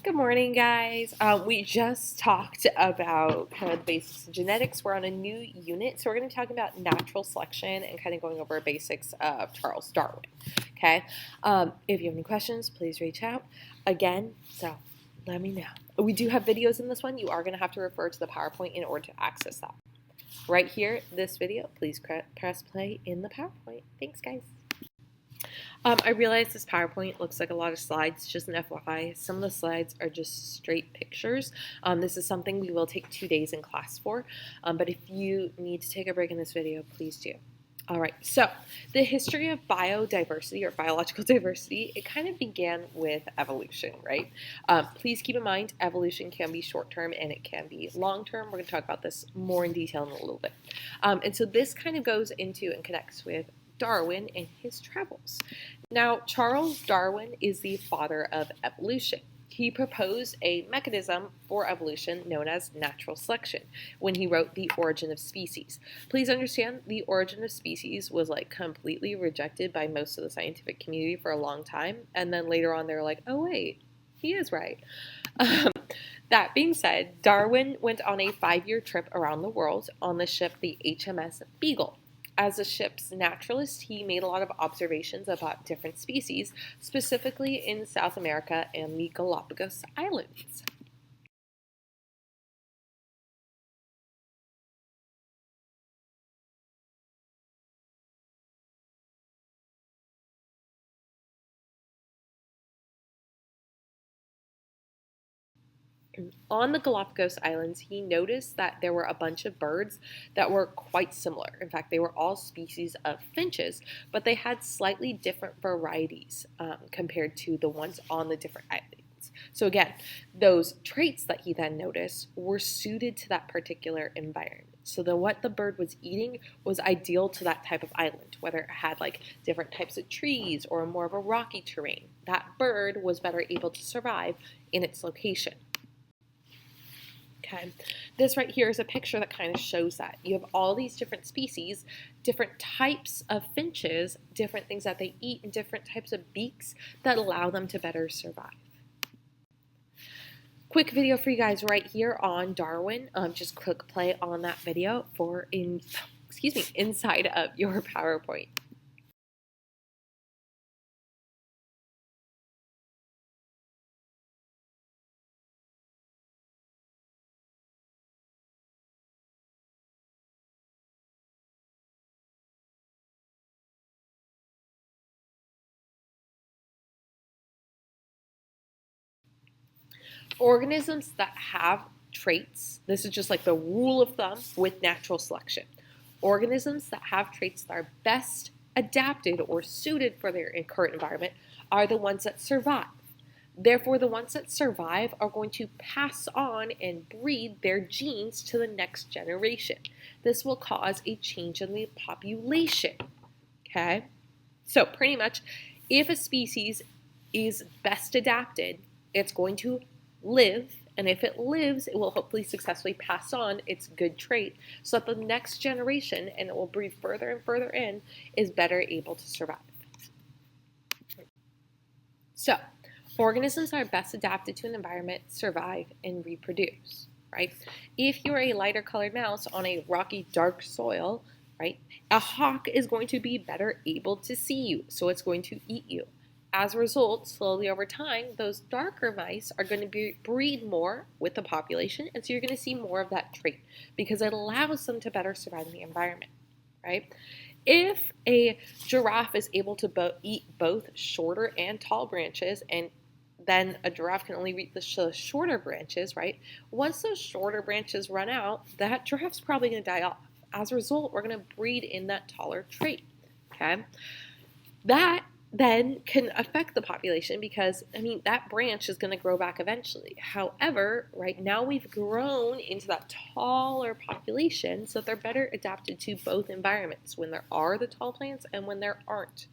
Good morning, guys. We just talked about kind of the basics of genetics. We're on a new unit, so we're going to be talking about natural selection and kind of going over basics of Charles Darwin. Okay. If you have any questions, please reach out again. So let me know. We do have videos in this one. You are going to have to refer to the PowerPoint in order to access that. Right here, this video, please press play in the PowerPoint. Thanks, guys. I realize this PowerPoint looks like a lot of slides, just an FYI. Some of the slides are just straight pictures. This is something we will take 2 days in class for, but if you need to take a break in this video, please do. All right, so the history of biodiversity or biological diversity, it kind of began with evolution, right? Please keep in mind, evolution can be short-term and it can be long-term. We're going to talk about this more in detail in a little bit. And so this kind of goes into and connects with Darwin and his travels. Now, Charles Darwin is the father of evolution. He proposed a mechanism for evolution known as natural selection when he wrote The Origin of Species. Please understand, The Origin of Species was like completely rejected by most of the scientific community for a long time, and then later on they were like, oh wait, he is right. That being said, Darwin went on a 5-year trip around the world on the ship the HMS Beagle. As a ship's naturalist, he made a lot of observations about different species, specifically in South America and the Galapagos Islands. On the Galapagos Islands, he noticed that there were a bunch of birds that were quite similar. In fact, they were all species of finches, but they had slightly different varieties compared to the ones on the different islands. So again, those traits that he then noticed were suited to that particular environment. So what the bird was eating was ideal to that type of island, whether it had like different types of trees or more of a rocky terrain. That bird was better able to survive in its location. Okay, this right here is a picture that kind of shows that. You have all these different species, different types of finches, different things that they eat, and different types of beaks that allow them to better survive. Quick video for you guys right here on Darwin. Just click play on that video for inside of your PowerPoint. Organisms that have traits, this is just like the rule of thumb with natural selection. Organisms that have traits that are best adapted or suited for their current environment are the ones that survive. Therefore, the ones that survive are going to pass on and breed their genes to the next generation. This will cause a change in the population. Okay? So pretty much, if a species is best adapted, it's going to live, and if it lives, it will hopefully successfully pass on its good trait so that the next generation, and it will breed further and further in, is better able to survive. So, organisms that are best adapted to an environment survive and reproduce, right? If you're a lighter colored mouse on a rocky, dark soil, right, a hawk is going to be better able to see you, so it's going to eat you. As a result, slowly over time, those darker mice are going to breed more with the population, and so you're going to see more of that trait because it allows them to better survive in the environment, right? If a giraffe is able to eat both shorter and tall branches, and then a giraffe can only eat the shorter branches, right? Once those shorter branches run out, that giraffe's probably going to die off. As a result, we're going to breed in that taller trait, okay? That then can affect the population because, that branch is going to grow back eventually. However, right now we've grown into that taller population, so they're better adapted to both environments, when there are the tall plants and when there aren't.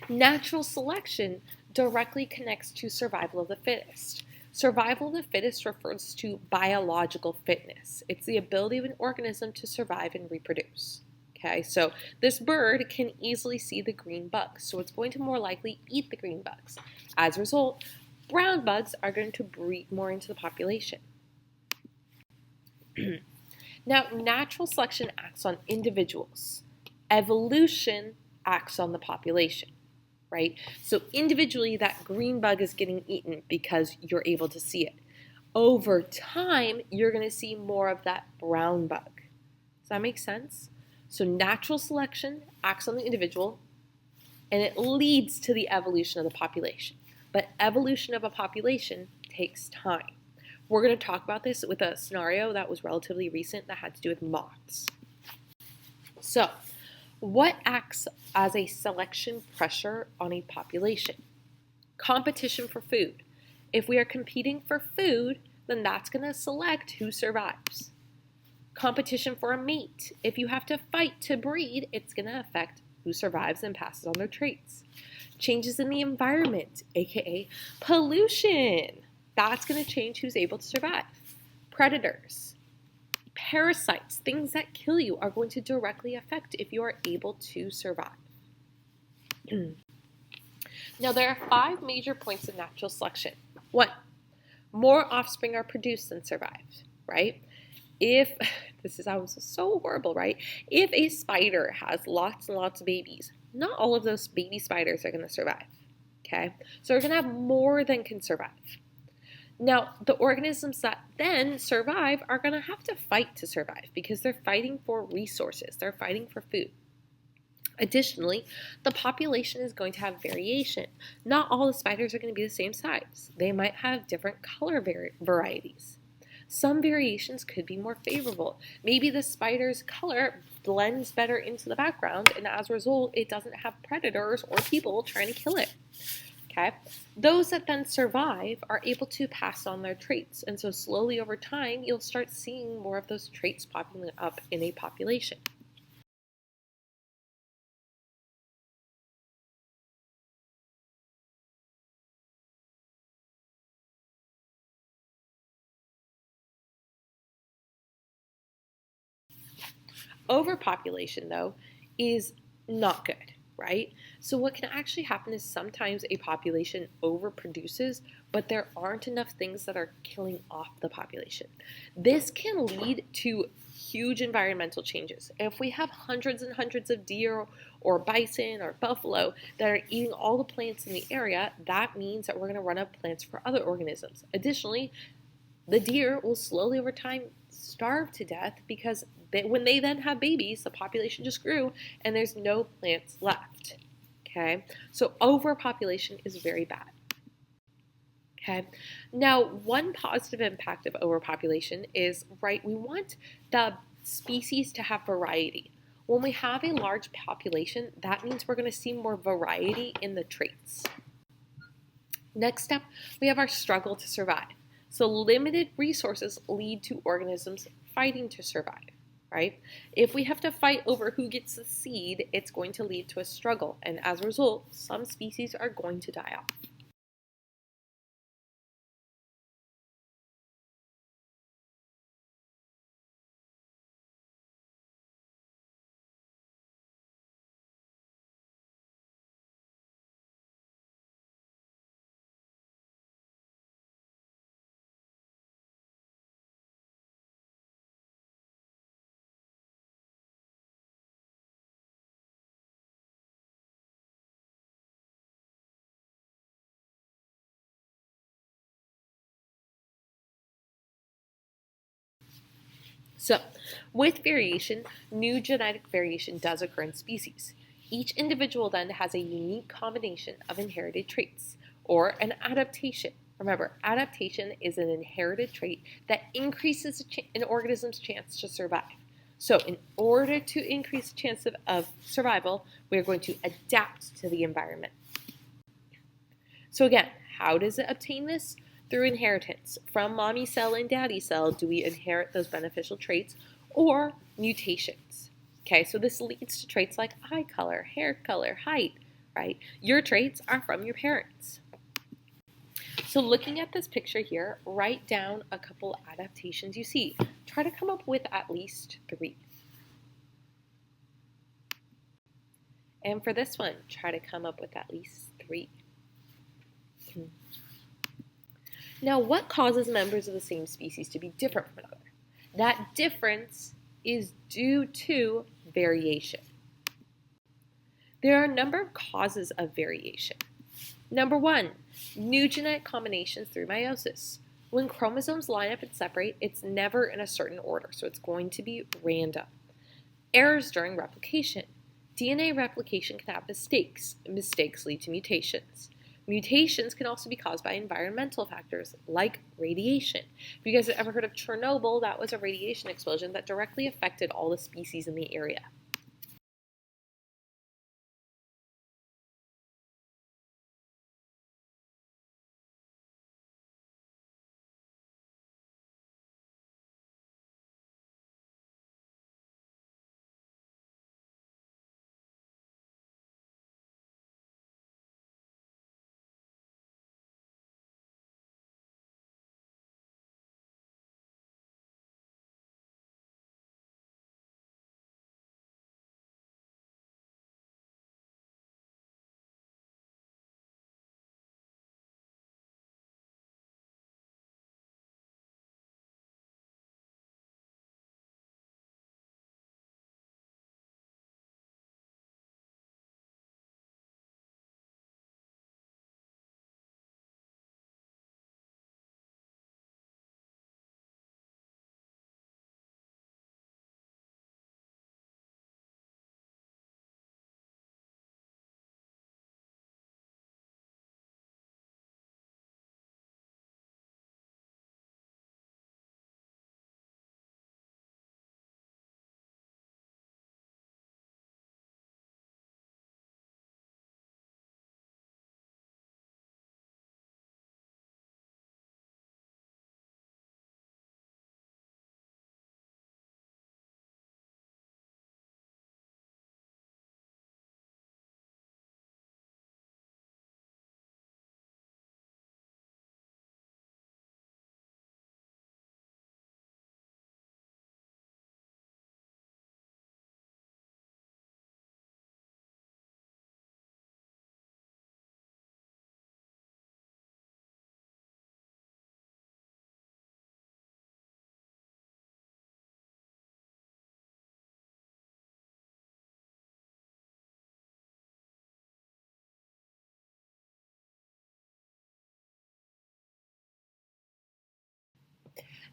Natural selection directly connects to survival of the fittest. Survival of the fittest refers to biological fitness. It's the ability of an organism to survive and reproduce. Okay, so this bird can easily see the green bugs, so it's going to more likely eat the green bugs. As a result, brown bugs are going to breed more into the population. Now, natural selection acts on individuals. Evolution acts on the population, right? So individually, that green bug is getting eaten because you're able to see it. Over time, you're going to see more of that brown bug. Does that make sense? So natural selection acts on the individual, and it leads to the evolution of the population. But evolution of a population takes time. We're going to talk about this with a scenario that was relatively recent that had to do with moths. So, what acts as a selection pressure on a population? Competition for food. If we are competing for food, then that's going to select who survives. Competition for a mate. If you have to fight to breed, it's going to affect who survives and passes on their traits. Changes in the environment, aka pollution. That's going to change who's able to survive. Predators, parasites, things that kill you are going to directly affect if you are able to survive. Now, there are 5 major points of natural selection. 1, more offspring are produced than survive, right? If, this sounds so horrible, right? If a spider has lots and lots of babies, not all of those baby spiders are going to survive, okay? So we're going to have more than can survive. Now, the organisms that then survive are going to have to fight to survive because they're fighting for resources. They're fighting for food. Additionally, the population is going to have variation. Not all the spiders are going to be the same size. They might have different color varieties. Some variations could be more favorable. Maybe the spider's color blends better into the background, and as a result, it doesn't have predators or people trying to kill it. Okay? Those that then survive are able to pass on their traits, and so slowly over time, you'll start seeing more of those traits popping up in a population. Overpopulation, though, is not good, right? So what can actually happen is sometimes a population overproduces, but there aren't enough things that are killing off the population. This can lead to huge environmental changes. If we have hundreds and hundreds of deer or bison or buffalo that are eating all the plants in the area, that means that we're going to run out of plants for other organisms. Additionally, the deer will slowly over time starve to death because when they then have babies, the population just grew and there's no plants left. Okay, so overpopulation is very bad. Okay, now one positive impact of overpopulation is, right, we want the species to have variety. When we have a large population, that means we're going to see more variety in the traits. Next step, we have our struggle to survive. So limited resources lead to organisms fighting to survive, right? If we have to fight over who gets the seed, it's going to lead to a struggle, and as a result, some species are going to die off. So, with variation, new genetic variation does occur in species. Each individual then has a unique combination of inherited traits, or an adaptation. Remember, adaptation is an inherited trait that increases an organism's chance to survive. So, in order to increase the chance of survival, we are going to adapt to the environment. So again, how does it obtain this? Through inheritance. From mommy cell and daddy cell, do we inherit those beneficial traits, or mutations? Okay, so this leads to traits like eye color, hair color, height, right? Your traits are from your parents. So looking at this picture here, write down a couple adaptations you see. Try to come up with at least 3. And for this one, try to come up with at least 3. Now, what causes members of the same species to be different from another? That difference is due to variation. There are a number of causes of variation. Number one, new genetic combinations through meiosis. When chromosomes line up and separate, it's never in a certain order, so it's going to be random. Errors during replication. DNA replication can have mistakes. Mistakes lead to mutations. Mutations can also be caused by environmental factors like radiation. If you guys have ever heard of Chernobyl, that was a radiation explosion that directly affected all the species in the area.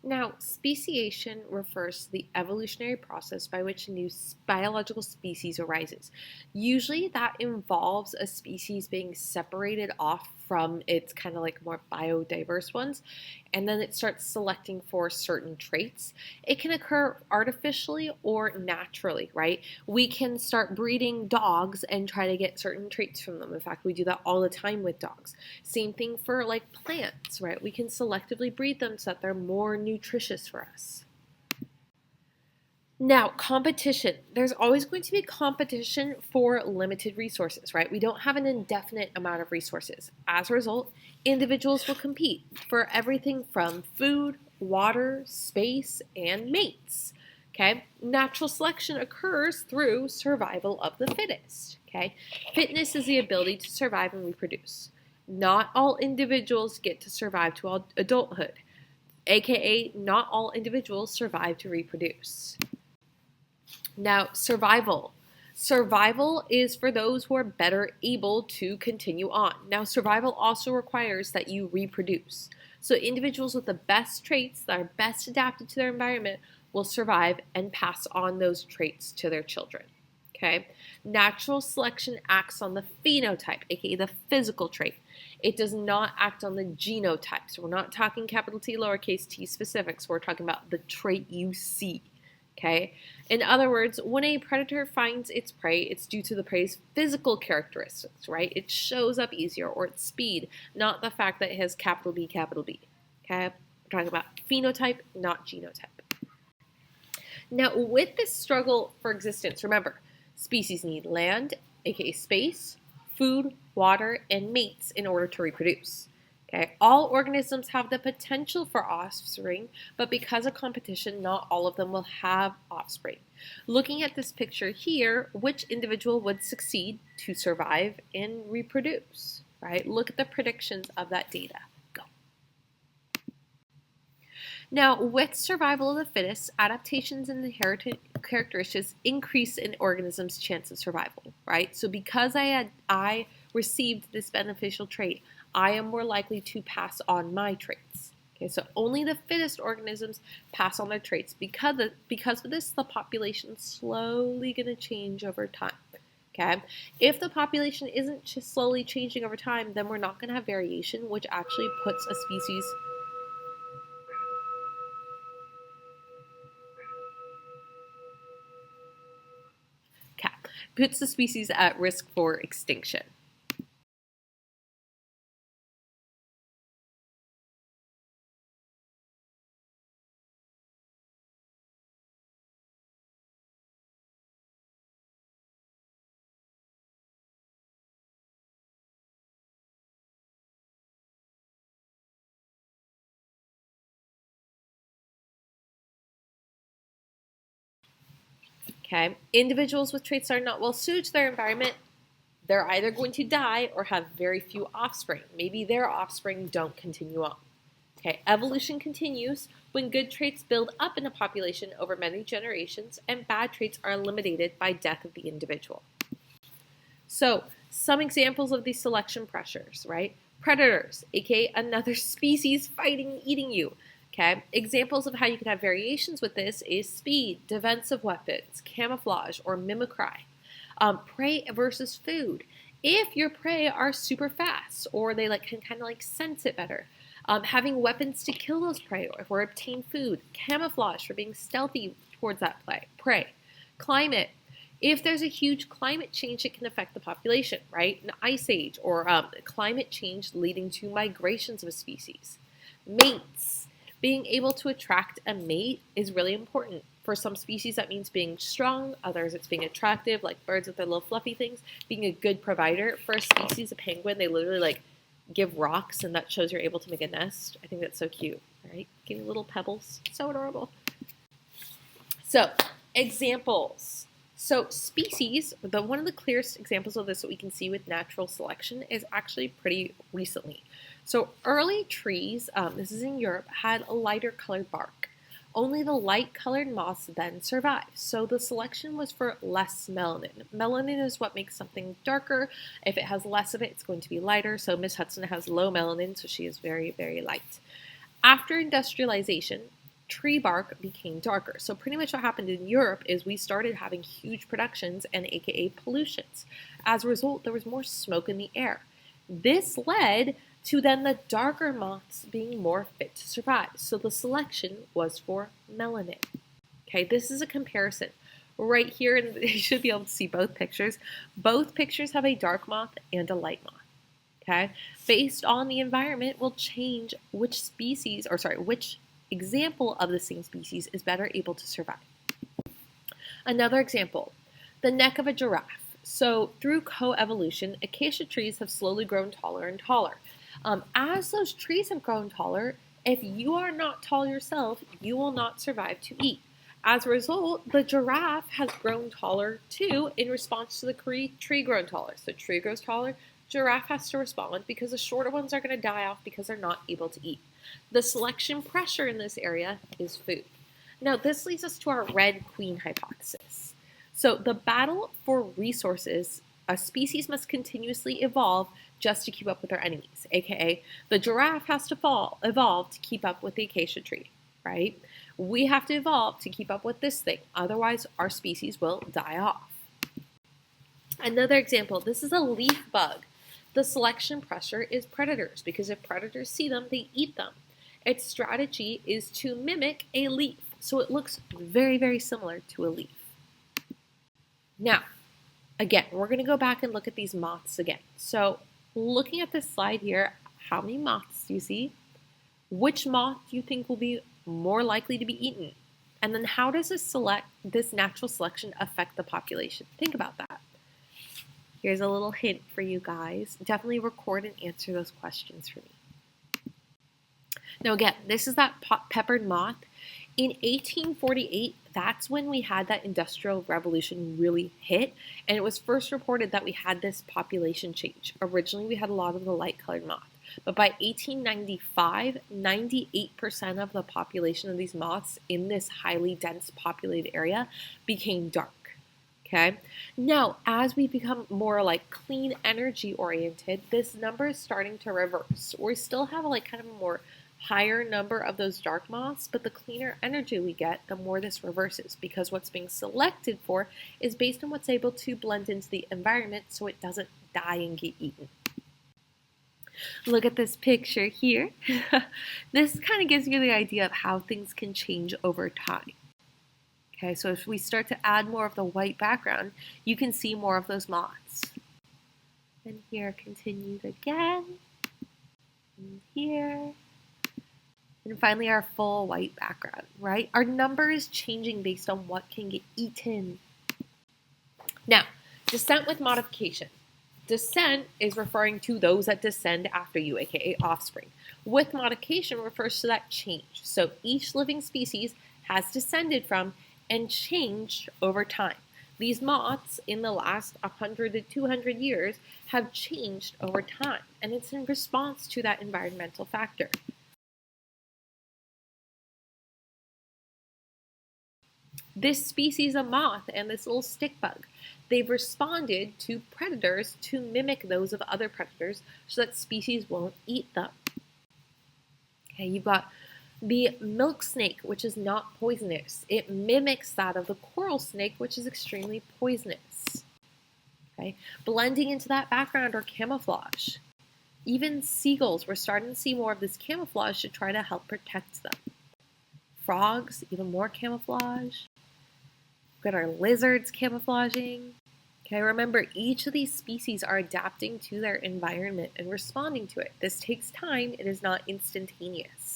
Now, speciation refers to the evolutionary process by which a new biological species arises. Usually, that involves a species being separated off from its kind of like more biodiverse ones, and then it starts selecting for certain traits. It can occur artificially or naturally, right? We can start breeding dogs and try to get certain traits from them. In fact, we do that all the time with dogs. Same thing for like plants, right? We can selectively breed them so that they're more nutritious for us. Now, competition. There's always going to be competition for limited resources, right? We don't have an indefinite amount of resources. As a result, individuals will compete for everything from food, water, space, and mates. Okay? Natural selection occurs through survival of the fittest. Okay? Fitness is the ability to survive and reproduce. Not all individuals get to survive to adulthood, aka not all individuals survive to reproduce. Now, survival. Survival is for those who are better able to continue on. Now, survival also requires that you reproduce. So, individuals with the best traits that are best adapted to their environment will survive and pass on those traits to their children. Okay? Natural selection acts on the phenotype, aka the physical trait. It does not act on the genotype. So, we're not talking capital T, lowercase t specifics. We're talking about the trait you see. Okay? In other words, when a predator finds its prey, it's due to the prey's physical characteristics, right? It shows up easier, or its speed, not the fact that it has capital B, capital B. Okay? We're talking about phenotype, not genotype. Now, with this struggle for existence, remember, species need land, aka space, food, water, and mates in order to reproduce. Okay, all organisms have the potential for offspring, but because of competition, not all of them will have offspring. Looking at this picture here, which individual would succeed to survive and reproduce, right? Look at the predictions of that data. Go. Now, with survival of the fittest, adaptations and inherited characteristics increase an organism's chance of survival, right? So because I received this beneficial trait, I am more likely to pass on my traits. Okay, so only the fittest organisms pass on their traits. Because of this, the population is slowly going to change over time. Okay, if the population isn't just slowly changing over time, then we're not going to have variation, which actually puts a species puts the species at risk for extinction. Okay, individuals with traits that are not well suited to their environment, they're either going to die or have very few offspring. Maybe their offspring don't continue on. Okay, evolution continues when good traits build up in a population over many generations and bad traits are eliminated by death of the individual. So, some examples of these selection pressures, right? Predators, aka another species fighting, eating you. Okay, examples of how you can have variations with this is speed, defensive weapons, camouflage, or mimicry. Prey versus food. If your prey are super fast or they can kind of sense it better, having weapons to kill those prey or obtain food, camouflage for being stealthy towards that prey. Climate. If there's a huge climate change, it can affect the population, right? An ice age or climate change leading to migrations of a species. Mates. Being able to attract a mate is really important. For some species, that means being strong. Others, it's being attractive, like birds with their little fluffy things. Being a good provider. For a species, a penguin, they literally give rocks, and that shows you're able to make a nest. I think that's so cute, right? Giving little pebbles. So adorable. So, examples. So, species, one of the clearest examples of this that we can see with natural selection is actually pretty recently. So, early trees, this is in Europe, had a lighter colored bark. Only the light colored moths then survived. So the selection was for less melanin. Melanin is what makes something darker. If it has less of it, it's going to be lighter. So Miss Hudson has low melanin, so she is very, very light. After industrialization, tree bark became darker. So pretty much what happened in Europe is we started having huge productions and aka pollutions. As a result, there was more smoke in the air. This led to then the darker moths being more fit to survive. So the selection was for melanin. Okay, this is a comparison. Right here, and you should be able to see both pictures. Both pictures have a dark moth and a light moth. Okay, based on the environment will change which example of the same species is better able to survive. Another example, the neck of a giraffe. So through coevolution, acacia trees have slowly grown taller and taller. As those trees have grown taller, if you are not tall yourself, you will not survive to eat. As a result, the giraffe has grown taller too in response to the tree growing taller. So tree grows taller, giraffe has to respond because the shorter ones are going to die off because they're not able to eat. The selection pressure in this area is food. Now, this leads us to our red queen hypothesis. So the battle for resources, a species must continuously evolve just to keep up with their enemies, aka the giraffe has to evolve to keep up with the acacia tree, right? We have to evolve to keep up with this thing, otherwise our species will die off. Another example, this is a leaf bug. The selection pressure is predators because if predators see them, they eat them. Its strategy is to mimic a leaf, so it looks very, very similar to a leaf. Now, again, we're going to go back and look at these moths again. So looking at this slide here, how many moths do you see? Which moth do you think will be more likely to be eaten? And then how does this natural selection affect the population? Think about that. Here's a little hint for you guys. Definitely record and answer those questions for me. Now again, this is that peppered moth. In 1848, that's when we had that industrial revolution really hit, and it was first reported that we had this population change. Originally, we had a lot of the light-colored moth. But by 1895, 98% of the population of these moths in this highly dense populated area became dark. Okay. Now, as we become more like clean energy oriented, this number is starting to reverse. We still have like kind of a more higher number of those dark moths, but the cleaner energy we get, the more this reverses, because what's being selected for is based on what's able to blend into the environment so it doesn't die and get eaten. Look at this picture here. This kind of gives you the idea of how things can change over time. Okay, so if we start to add more of the white background, you can see more of those moths. And here continued again. And here. And finally our full white background, right? Our number is changing based on what can get eaten. Now, descent with modification. Descent is referring to those that descend after you, aka offspring. With modification refers to that change. So each living species has descended from and changed over time. These moths in the last 100 to 200 years have changed over time, and it's in response to that environmental factor. This species of moth and this little stick bug, they've responded to predators to mimic those of other predators so that species won't eat them. Okay, you've got the milk snake, which is not poisonous. It mimics that of the coral snake, which is extremely poisonous. Okay, blending into that background or camouflage. Even seagulls, we're starting to see more of this camouflage to try to help protect them. Frogs, even more camouflage. We've got our lizards camouflaging. Okay, remember, each of these species are adapting to their environment and responding to it. This takes time. It is not instantaneous.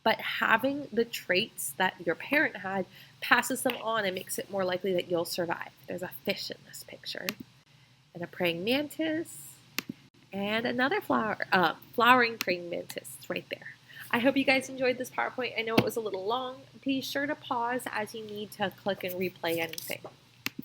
But having the traits that your parent had passes them on and makes it more likely that you'll survive. There's a fish in this picture, and a praying mantis, and another flowering praying mantis. It's right there. I hope you guys enjoyed this PowerPoint. I know it was a little long. Be sure to pause as you need to click and replay anything.